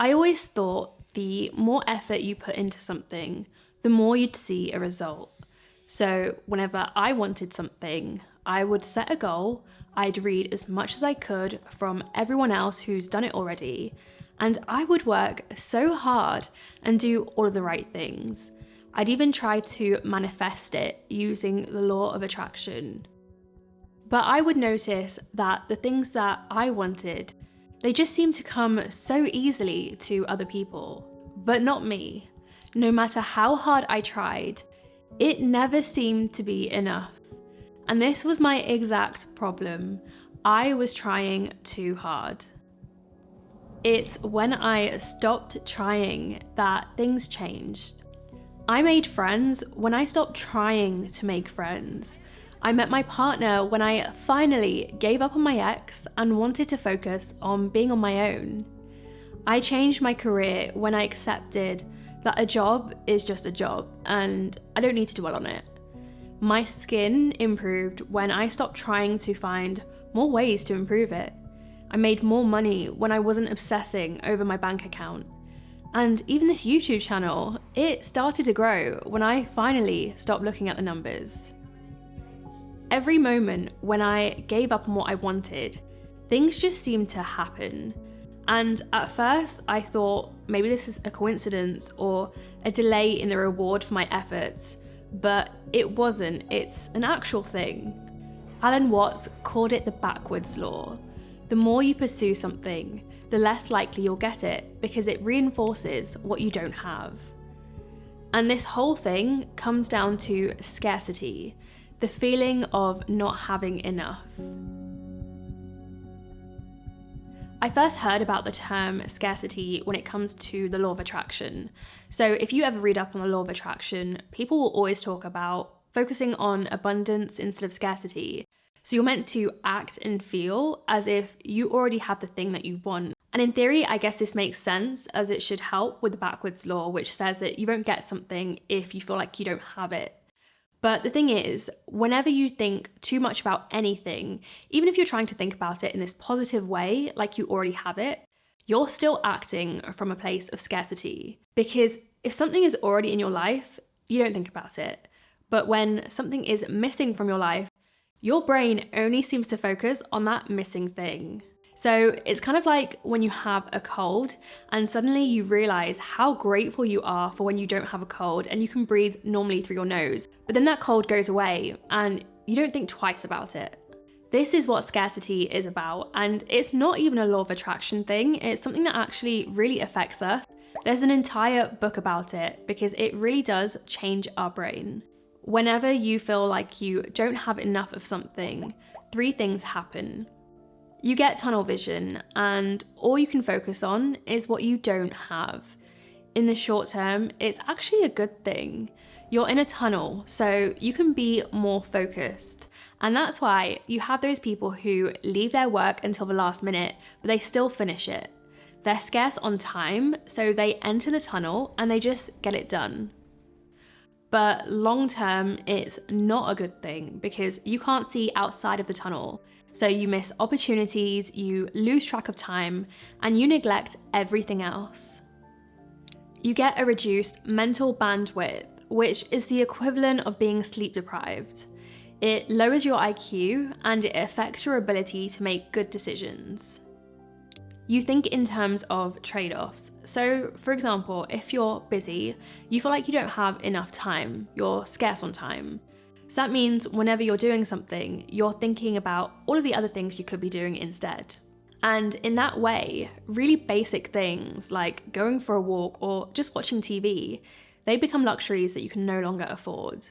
I always thought the more effort you put into something, the more you'd see a result. So whenever I wanted something, I would set a goal, I'd read as much as I could from everyone else who's done it already, and I would work so hard and do all of the right things. I'd even try to manifest it using the law of attraction. But I would notice that the things that I wanted, they just seemed to come so easily to other people, but not me. No matter how hard I tried, it never seemed to be enough. And this was my exact problem. I was trying too hard. It's when I stopped trying that things changed. I made friends when I stopped trying to make friends. I met my partner when I finally gave up on my ex and wanted to focus on being on my own. I changed my career when I accepted that a job is just a job and I don't need to dwell on it. My skin improved when I stopped trying to find more ways to improve it. I made more money when I wasn't obsessing over my bank account. And even this YouTube channel, it started to grow when I finally stopped looking at the numbers. Every moment when I gave up on what I wanted, things just seemed to happen. And at first I thought maybe this is a coincidence or a delay in the reward for my efforts, but it wasn't, it's an actual thing. Alan Watts called it the backwards law. The more you pursue something, the less likely you'll get it because it reinforces what you don't have. And this whole thing comes down to scarcity, the feeling of not having enough. I first heard about the term scarcity when it comes to the law of attraction. So if you ever read up on the law of attraction, people will always talk about focusing on abundance instead of scarcity. So you're meant to act and feel as if you already have the thing that you want. And in theory, I guess this makes sense as it should help with the backwards law, which says that you won't get something if you feel like you don't have it. But the thing is, whenever you think too much about anything, even if you're trying to think about it in this positive way, like you already have it, you're still acting from a place of scarcity. Because if something is already in your life, you don't think about it. But when something is missing from your life, your brain only seems to focus on that missing thing. So it's kind of like when you have a cold and suddenly you realize how grateful you are for when you don't have a cold and you can breathe normally through your nose, but then that cold goes away and you don't think twice about it. This is what scarcity is about, and it's not even a law of attraction thing, it's something that actually really affects us. There's an entire book about it because it really does change our brain. Whenever you feel like you don't have enough of something, 3 things happen. You get tunnel vision, and all you can focus on is what you don't have. In the short term, it's actually a good thing. You're in a tunnel, so you can be more focused. And that's why you have those people who leave their work until the last minute, but they still finish it. They're scarce on time, so they enter the tunnel and they just get it done. But long term, it's not a good thing because you can't see outside of the tunnel. So you miss opportunities, you lose track of time, and you neglect everything else. You get a reduced mental bandwidth, which is the equivalent of being sleep deprived. It lowers your IQ and it affects your ability to make good decisions. You think in terms of trade-offs. So, for example, if you're busy, you feel like you don't have enough time, you're scarce on time. So that means whenever you're doing something, you're thinking about all of the other things you could be doing instead. And in that way, really basic things like going for a walk or just watching TV, they become luxuries that you can no longer afford.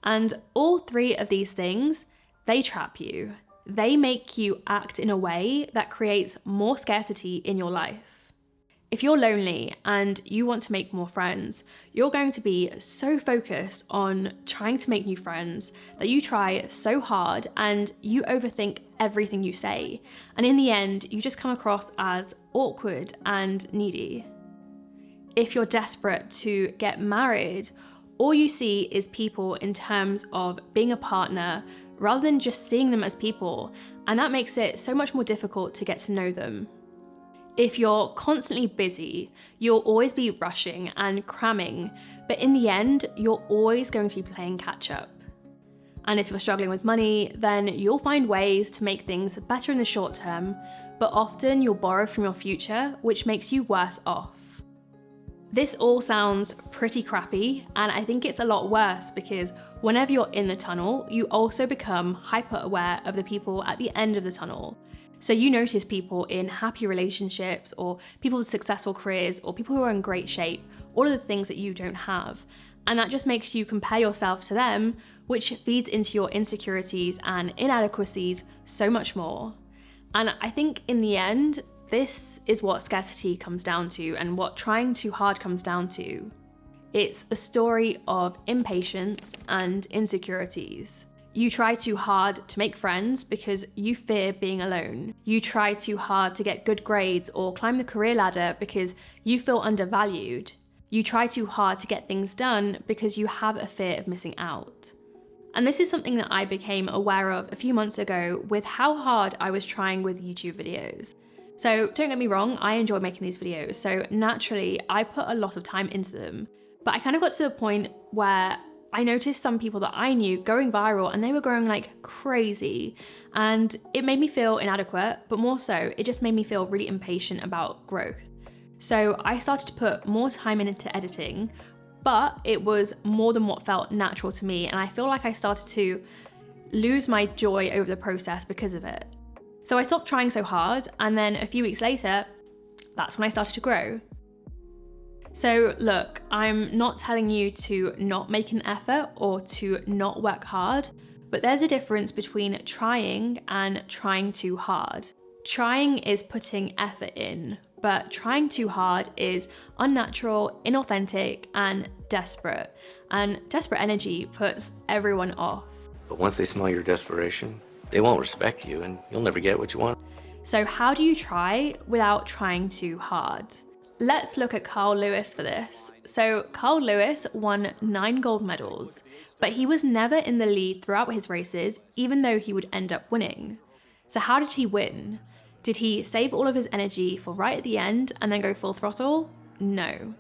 And all 3 of these things, they trap you. They make you act in a way that creates more scarcity in your life. If you're lonely and you want to make more friends, you're going to be so focused on trying to make new friends that you try so hard and you overthink everything you say. And in the end, you just come across as awkward and needy. If you're desperate to get married, all you see is people in terms of being a partner rather than just seeing them as people, and that makes it so much more difficult to get to know them. If you're constantly busy, you'll always be rushing and cramming, but in the end, you're always going to be playing catch up. And if you're struggling with money, then you'll find ways to make things better in the short term, but often you'll borrow from your future, which makes you worse off. This all sounds pretty crappy, and I think it's a lot worse because whenever you're in the tunnel, you also become hyper aware of the people at the end of the tunnel. So you notice people in happy relationships, or people with successful careers, or people who are in great shape, all of the things that you don't have. And that just makes you compare yourself to them, which feeds into your insecurities and inadequacies so much more. And I think in the end, this is what scarcity comes down to and what trying too hard comes down to. It's a story of impatience and insecurities. You try too hard to make friends because you fear being alone. You try too hard to get good grades or climb the career ladder because you feel undervalued. You try too hard to get things done because you have a fear of missing out. And this is something that I became aware of a few months ago with how hard I was trying with YouTube videos. So don't get me wrong, I enjoy making these videos, so naturally I put a lot of time into them. But I kind of got to the point where I noticed some people that I knew going viral and they were growing like crazy, and it made me feel inadequate, but more so, it just made me feel really impatient about growth. So I started to put more time into editing, but it was more than what felt natural to me, and I feel like I started to lose my joy over the process because of it. So I stopped trying so hard, and then a few weeks later, that's when I started to grow. So look, I'm not telling you to not make an effort or to not work hard, but there's a difference between trying and trying too hard. Trying is putting effort in, but trying too hard is unnatural, inauthentic, and desperate. And desperate energy puts everyone off. But once they smell your desperation, they won't respect you and you'll never get what you want. So how do you try without trying too hard? Let's look at Carl Lewis for this. So Carl Lewis won 9 gold medals, but he was never in the lead throughout his races, even though he would end up winning. So how did he win? Did he save all of his energy for right at the end and then go full throttle? No.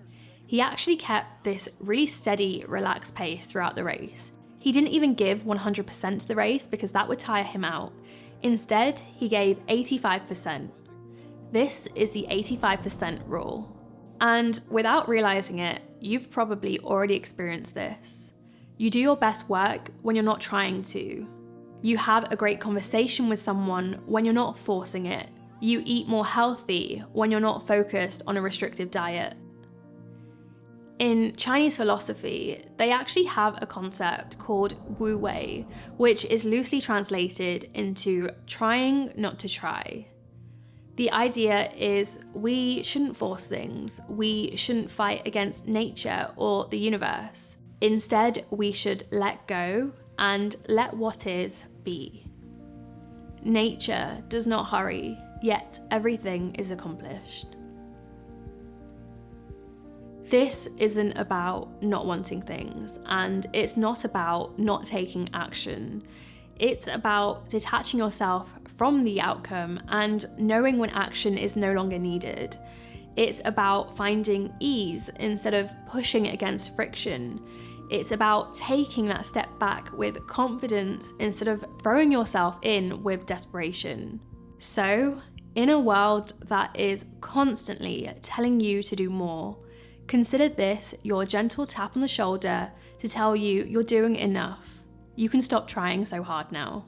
He actually kept this really steady, relaxed pace throughout the race. He didn't even give 100% to the race because that would tire him out. Instead, he gave 85%. This is the 85% rule. And without realizing it, you've probably already experienced this. You do your best work when you're not trying to. You have a great conversation with someone when you're not forcing it. You eat more healthy when you're not focused on a restrictive diet. In Chinese philosophy, they actually have a concept called Wu Wei, which is loosely translated into trying not to try. The idea is we shouldn't force things, we shouldn't fight against nature or the universe. Instead, we should let go and let what is be. Nature does not hurry, yet everything is accomplished. This isn't about not wanting things, and it's not about not taking action. It's about detaching yourself from the outcome and knowing when action is no longer needed. It's about finding ease instead of pushing against friction. It's about taking that step back with confidence instead of throwing yourself in with desperation. So, in a world that is constantly telling you to do more, consider this your gentle tap on the shoulder to tell you you're doing enough. You can stop trying so hard now.